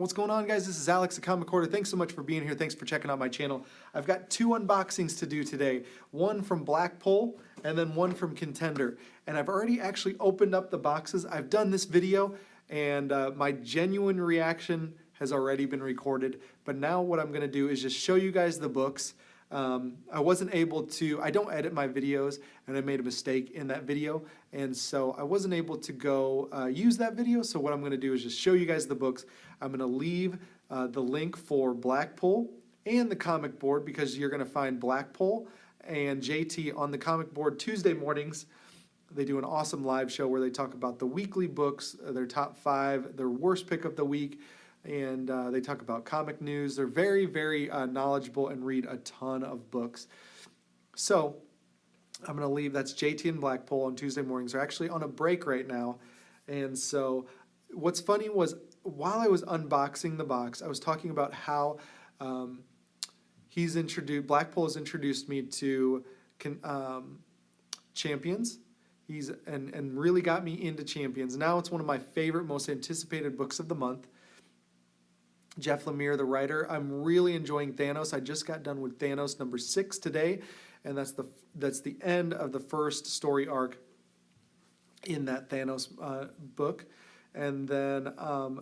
What's going on, guys? This is Alex, the Comic Hoarder. Thanks so much for being here. Thanks for checking out my channel. I've got two unboxings to do today. One from Blackpoll and then one from Contender. And I've already actually opened up the boxes. I've done this video and my genuine reaction has already been recorded. But now what I'm going to do is just show you guys the books. I wasn't able to, I don't edit my videos, and I made a mistake in that video, and so I wasn't able to go use that video. So what I'm going to do is just show you guys the books. I'm going to leave the link for Blackpoll and the comic board, because you're going to find Blackpoll and JT on the comic board Tuesday mornings. They do an awesome live show where they talk about the weekly books, their top 5, their worst pick of the week, and they talk about comic news. They're very, very knowledgeable and read a ton of books. So I'm going to leave, that's JT and Blackpoll on Tuesday mornings. They're actually on a break right now. And so what's funny was, while I was unboxing the box, I was talking about how Blackpoll has introduced me to Champions. And really got me into Champions. Now it's one of my favorite, most anticipated books of the month. Jeff Lemire, the writer. I'm really enjoying Thanos. I just got done with Thanos number 6 today, and that's the end of the first story arc in that Thanos book. And then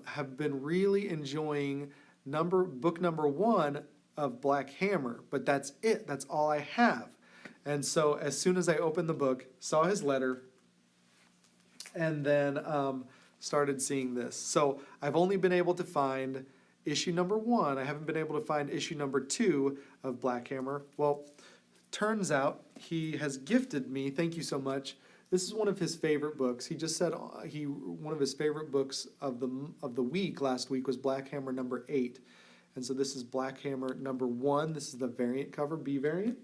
have been really enjoying book number 1 of Black Hammer, but that's it. That's all I have. And so as soon as I opened the book, saw his letter, and then started seeing this. So I've only been able to find issue number 1. I haven't been able to find issue number 2 of Black Hammer. Well, turns out he has gifted me, thank you so much. This is one of his favorite books. He just said one of his favorite books of the week last week was Black Hammer number 8. And so this is Black Hammer number 1. This is the variant cover, B variant.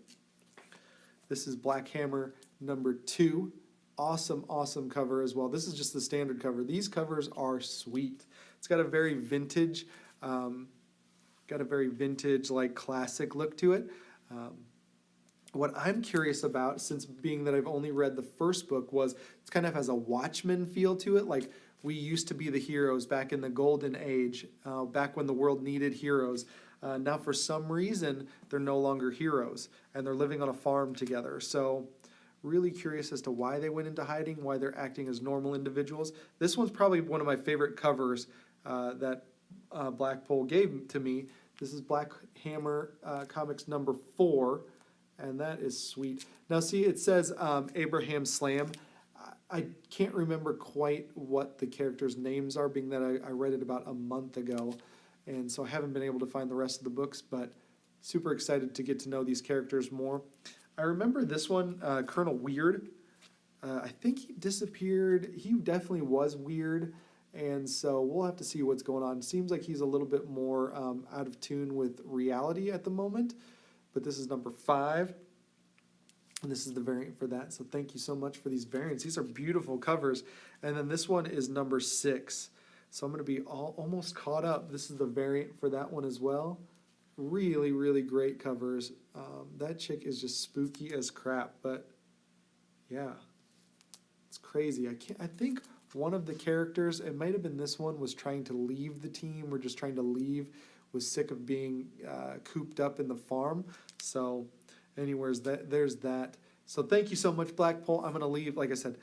This is Black Hammer number 2. Awesome, awesome cover as well. This is just the standard cover. These covers are sweet. It's got a very vintage, like classic look to it. What I'm curious about, since being that I've only read the first book, was it kind of has a Watchmen feel to it. Like, we used to be the heroes back in the golden age, back when the world needed heroes. Now, for some reason, they're no longer heroes, and they're living on a farm together. So, really curious as to why they went into hiding, why they're acting as normal individuals. This one's probably one of my favorite covers that Blackpoll gave to me. This is Black Hammer Comics number 4, and that is sweet. Now, see, it says Abraham Slam. I can't remember quite what the characters' names are, being that I read it about a month ago. And so I haven't been able to find the rest of the books, but super excited to get to know these characters more. I remember this one, Colonel Weird. I think he disappeared. He definitely was weird, and so we'll have to see what's going on. Seems like he's a little bit more out of tune with reality at the moment, but this is number 5, and this is the variant for that. So thank you so much for these variants. These are beautiful covers. And then this one is number 6. So I'm going to be almost caught up. This is the variant for that one as well. Really, really great covers. That chick is just spooky as crap, but yeah, it's crazy. I think one of the characters, it might have been this one, was trying to leave the team, or just trying to leave, was sick of being cooped up in the farm. So anyways, there's that. So thank you so much, Blackpoll. I'm going to leave, like I said,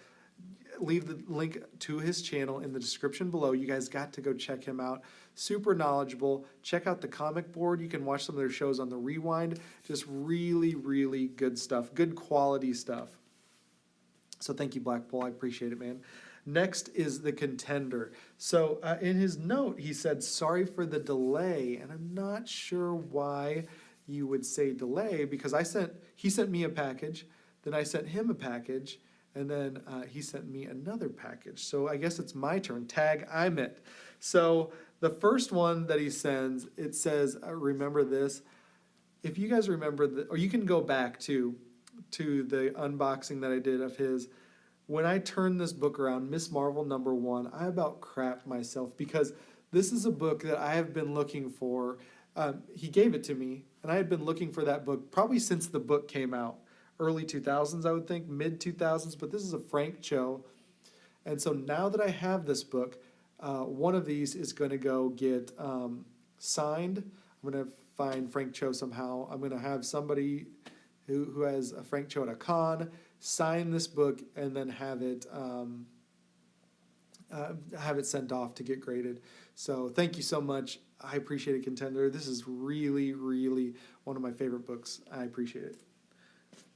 leave the link to his channel in the description below. You guys got to go check him out. Super knowledgeable. Check out the comic board. You can watch some of their shows on the Rewind. Just really, really good stuff. Good quality stuff. So thank you, Blackpoll. I appreciate it, man. Next is the Contender. So in his note, he said, sorry for the delay. And I'm not sure why you would say delay, because he sent me a package, then I sent him a package, and then he sent me another package. So I guess it's my turn. Tag, I'm it. So the first one that he sends, it says, remember this. If you guys remember, or you can go back to the unboxing that I did of his. When I turned this book around, Miss Marvel number 1, I about crapped myself, because this is a book that I have been looking for. He gave it to me, and I had been looking for that book probably since the book came out. Early 2000s, I would think, mid 2000s, but this is a Frank Cho. And so now that I have this book, one of these is going to go get signed. I'm going to find Frank Cho somehow. I'm going to have somebody who has a Frank Cho at a con sign this book and then have it sent off to get graded. So thank you so much. I appreciate it, Contender. This is really, really one of my favorite books. I appreciate it.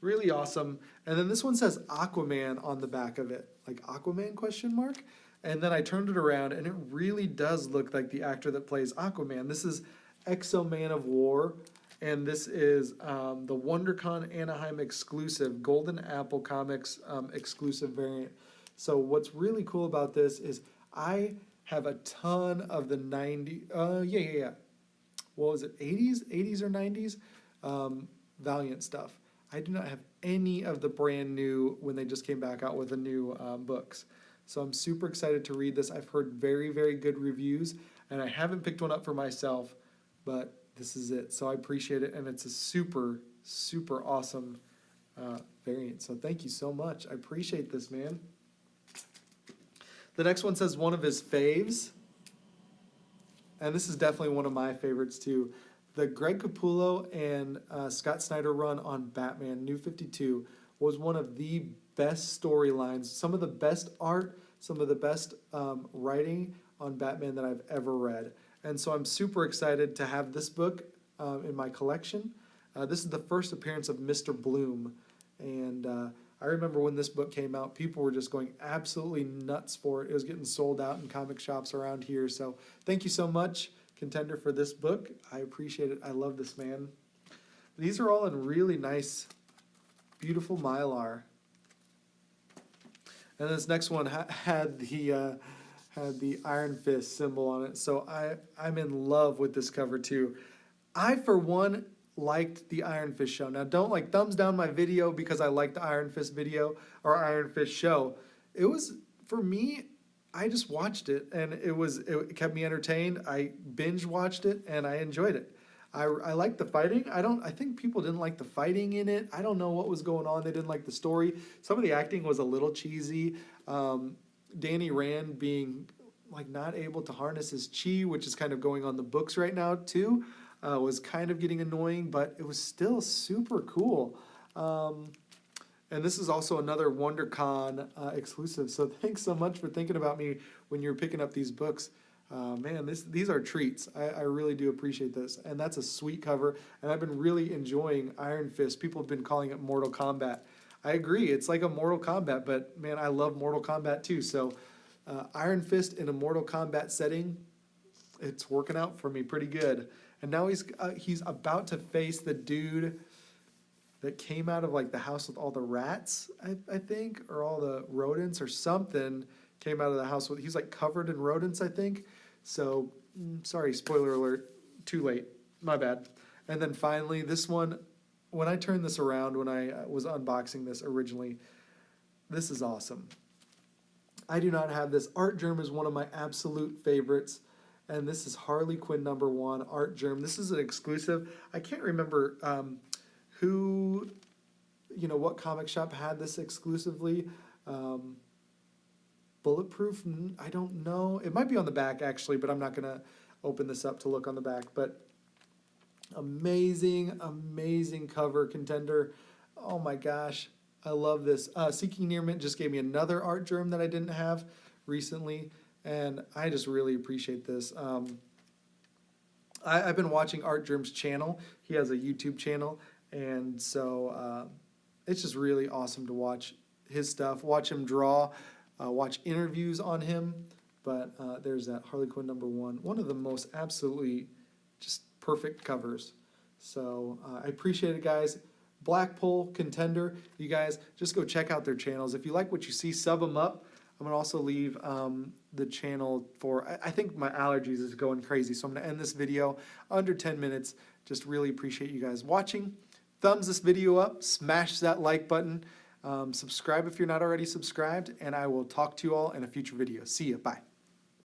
Really awesome. And then this one says Aquaman on the back of it, like Aquaman question mark. And then I turned it around and it really does look like the actor that plays Aquaman. This is Exo-Man of War, and this is the WonderCon Anaheim exclusive, Golden Apple Comics exclusive variant. So what's really cool about this is I have a ton of the 90s, what was it, 80s or 90s Valiant stuff. I do not have any of the brand new when they just came back out with the new books. So I'm super excited to read this. I've heard very, very good reviews, and I haven't picked one up for myself, but this is it. So I appreciate it, and it's a super, super awesome variant. So thank you so much. I appreciate this, man. The next one says one of his faves, and this is definitely one of my favorites too. The Greg Capullo and Scott Snyder run on Batman New 52 was one of the best storylines, some of the best art, some of the best writing on Batman that I've ever read. And so I'm super excited to have this book in my collection. This is the first appearance of Mr. Bloom. And I remember when this book came out, people were just going absolutely nuts for it. It was getting sold out in comic shops around here. So thank you so much, Contender, for this book. I appreciate it. I love this, man. These are all in really nice, beautiful Mylar. And this next one had the Iron Fist symbol on it. So I'm in love with this cover too. I, for one, liked the Iron Fist show. Now, don't thumbs down my video because I liked the Iron Fist video or Iron Fist show. It was, for me, I just watched it and it kept me entertained. I binge watched it and I enjoyed it. I liked the fighting. I think people didn't like the fighting in it. I don't know what was going on. They didn't like the story. Some of the acting was a little cheesy. Danny Rand being like not able to harness his chi, which is kind of going on the books right now too, was kind of getting annoying, but it was still super cool. And this is also another WonderCon exclusive. So thanks so much for thinking about me when you're picking up these books. Man, these are treats. I really do appreciate this. And that's a sweet cover. And I've been really enjoying Iron Fist. People have been calling it Mortal Kombat. I agree. It's like a Mortal Kombat, but man, I love Mortal Kombat too. So Iron Fist in a Mortal Kombat setting, it's working out for me pretty good. And now he's about to face the dude that came out of like the house with all the rats, I think, or all the rodents or something came out of the house with, he's like covered in rodents, I think. So, sorry, spoiler alert, too late, my bad. And then finally, this one, when I turned this around, when I was unboxing this originally, this is awesome. I do not have this. Art Germ is one of my absolute favorites. And this is Harley Quinn #1, Art Germ. This is an exclusive. I can't remember who, what comic shop had this exclusively. Bulletproof, I don't know. It might be on the back, actually, but I'm not going to open this up to look on the back. But amazing, amazing cover, Contender. Oh, my gosh. I love this. Seeking Near Mint just gave me another Art Germ that I didn't have recently, and I just really appreciate this. I've been watching Art Germ's channel. He has a YouTube channel, and so it's just really awesome to watch his stuff, watch him draw, watch interviews on him. But there's that Harley Quinn #1, one of the most absolutely just perfect covers. So I appreciate it, guys. Blackpoll, Contender, you guys just go check out their channels. If you like what you see, sub them up. I'm going to also leave the channel for, I think my allergies is going crazy, so I'm going to end this video under 10 minutes. Just really appreciate you guys watching. Thumbs this video up, smash that like button, subscribe if you're not already subscribed, and I will talk to you all in a future video. See ya, bye.